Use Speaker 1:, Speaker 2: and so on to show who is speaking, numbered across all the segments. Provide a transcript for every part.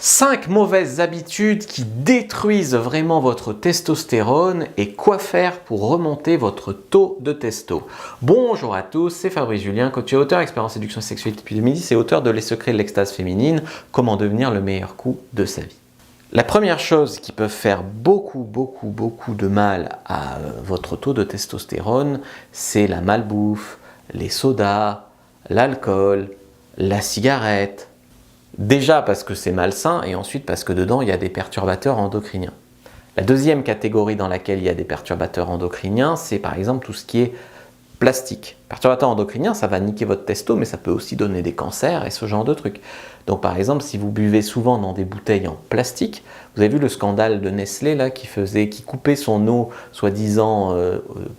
Speaker 1: 5 mauvaises habitudes qui détruisent vraiment votre testostérone et quoi faire pour remonter votre taux de testo. Bonjour à tous, c'est Fabrice Julien, coach et auteur, expert en séduction et sexualité depuis 2010 et auteur de Les secrets de l'extase féminine, comment devenir le meilleur coup de sa vie. La première chose qui peut faire beaucoup de mal à votre taux de testostérone, c'est la malbouffe, les sodas, l'alcool, la cigarette. Déjà parce que c'est malsain et ensuite parce que dedans il y a des perturbateurs endocriniens. La deuxième catégorie dans laquelle il y a des perturbateurs endocriniens, c'est par exemple tout ce qui est plastique. Perturbateur endocrinien, ça va niquer votre testo, mais ça peut aussi donner des cancers et ce genre de trucs. Donc par exemple, si vous buvez souvent dans des bouteilles en plastique, vous avez vu le scandale de Nestlé là, qui coupait son eau soi-disant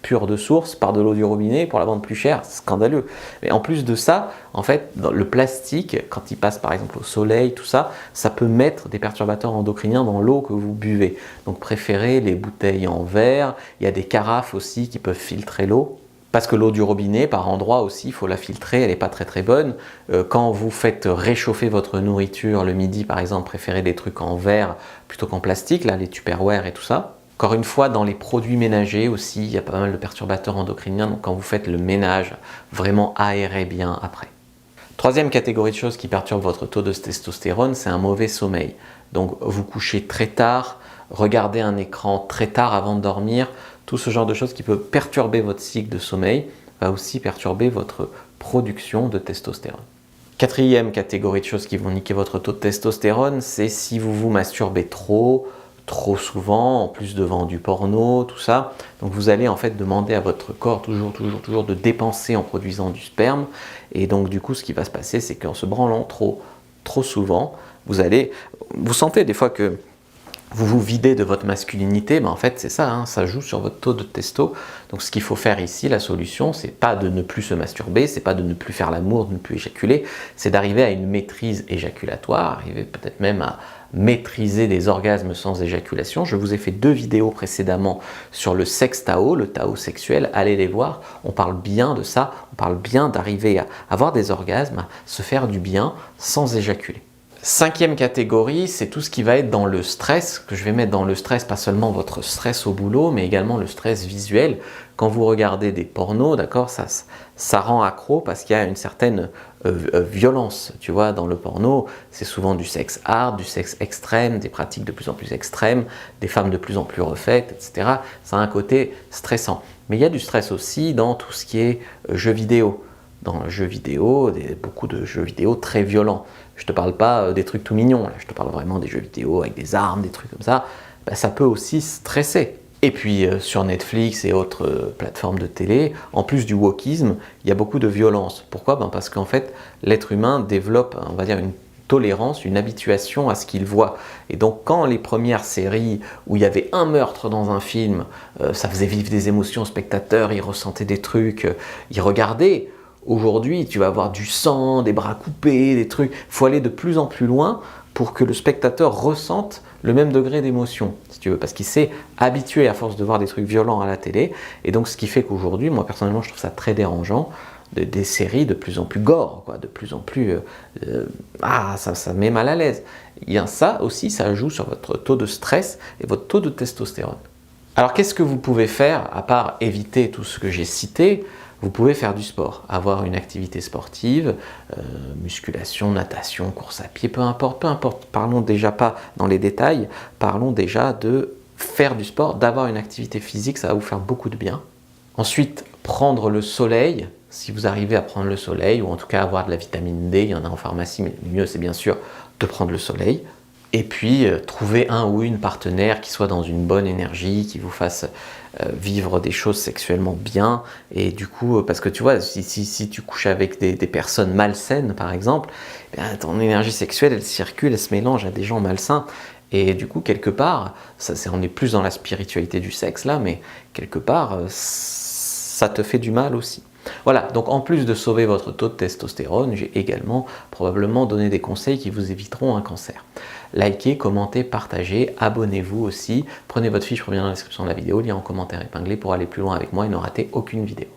Speaker 1: pure de source par de l'eau du robinet pour la vendre plus cher, c'est scandaleux. Mais en plus de ça, en fait, le plastique, quand il passe par exemple au soleil, tout ça, ça peut mettre des perturbateurs endocriniens dans l'eau que vous buvez. Donc préférez les bouteilles en verre, il y a des carafes aussi qui peuvent filtrer l'eau. Parce que l'eau du robinet, par endroit aussi, il faut la filtrer, elle n'est pas très bonne. Quand vous faites réchauffer votre nourriture le midi, par exemple, préférez des trucs en verre plutôt qu'en plastique, là, les Tupperware et tout ça. Encore une fois, dans les produits ménagers aussi, il y a pas mal de perturbateurs endocriniens, donc quand vous faites le ménage, vraiment aérez bien après. Troisième catégorie de choses qui perturbent votre taux de testostérone, c'est un mauvais sommeil. Donc vous couchez très tard, regardez un écran très tard avant de dormir, tout ce genre de choses qui peut perturber votre cycle de sommeil va aussi perturber votre production de testostérone. Quatrième catégorie de choses qui vont niquer votre taux de testostérone, c'est si vous vous masturbez trop souvent, en plus devant du porno, tout ça. Donc vous allez en fait demander à votre corps toujours de dépenser en produisant du sperme. Et donc du coup, ce qui va se passer, c'est qu'en se branlant trop souvent, vous sentez des fois que vous vous videz de votre masculinité, mais en fait c'est ça, hein, ça joue sur votre taux de testo. Donc ce qu'il faut faire ici, la solution, c'est pas de ne plus se masturber, c'est pas de ne plus faire l'amour, de ne plus éjaculer, c'est d'arriver à une maîtrise éjaculatoire, arriver peut-être même à maîtriser des orgasmes sans éjaculation. Je vous ai fait 2 vidéos précédemment sur le sexe Tao, le Tao sexuel, allez les voir, on parle bien de ça, on parle bien d'arriver à avoir des orgasmes, à se faire du bien sans éjaculer. Cinquième catégorie, c'est tout ce qui va être dans le stress, que je vais mettre dans le stress, pas seulement votre stress au boulot, mais également le stress visuel. Quand vous regardez des pornos, d'accord, ça rend accro parce qu'il y a une certaine violence, tu vois, dans le porno. C'est souvent du sexe hard, du sexe extrême, des pratiques de plus en plus extrêmes, des femmes de plus en plus refaites, etc. Ça a un côté stressant. Mais il y a du stress aussi dans tout ce qui est jeux vidéo. Dans le jeu vidéo, beaucoup de jeux vidéo très violents. Je ne te parle pas des trucs tout mignons, là. Je te parle vraiment des jeux vidéo avec des armes, des trucs comme ça. Ben, ça peut aussi stresser. Et puis sur Netflix et autres plateformes de télé, en plus du wokisme, il y a beaucoup de violence. Pourquoi? Ben parce qu'en fait, l'être humain développe, on va dire, une tolérance, une habituation à ce qu'il voit. Et donc quand les premières séries où il y avait un meurtre dans un film, ça faisait vivre des émotions aux spectateurs, ils ressentaient des trucs, ils regardaient. Aujourd'hui, tu vas avoir du sang, des bras coupés, des trucs. Il faut aller de plus en plus loin pour que le spectateur ressente le même degré d'émotion, si tu veux, parce qu'il s'est habitué à force de voir des trucs violents à la télé. Et donc, ce qui fait qu'aujourd'hui, moi personnellement, je trouve ça très dérangeant, des séries de plus en plus gore, quoi, de plus en plus... ça met mal à l'aise. Ça aussi, ça joue sur votre taux de stress et votre taux de testostérone. Alors, qu'est-ce que vous pouvez faire, à part éviter tout ce que j'ai cité? Vous pouvez faire du sport, avoir une activité sportive, musculation, natation, course à pied, peu importe, parlons déjà pas dans les détails, parlons déjà de faire du sport, d'avoir une activité physique, ça va vous faire beaucoup de bien. Ensuite, prendre le soleil, si vous arrivez à prendre le soleil, ou en tout cas avoir de la vitamine D, il y en a en pharmacie, mais le mieux c'est bien sûr de prendre le soleil. Et puis, trouver un ou une partenaire qui soit dans une bonne énergie, qui vous fasse vivre des choses sexuellement bien. Et du coup, parce que tu vois, si tu couches avec des personnes malsaines, par exemple, eh bien, ton énergie sexuelle, elle circule, elle se mélange à des gens malsains. Et du coup, quelque part, on est plus dans la spiritualité du sexe là, mais quelque part, ça te fait du mal aussi. Voilà, donc en plus de sauver votre taux de testostérone, j'ai également probablement donné des conseils qui vous éviteront un cancer. Likez, commentez, partagez, abonnez-vous aussi. Prenez votre fiche, je reviens dans la description de la vidéo, lien en commentaire épinglé pour aller plus loin avec moi et ne rater aucune vidéo.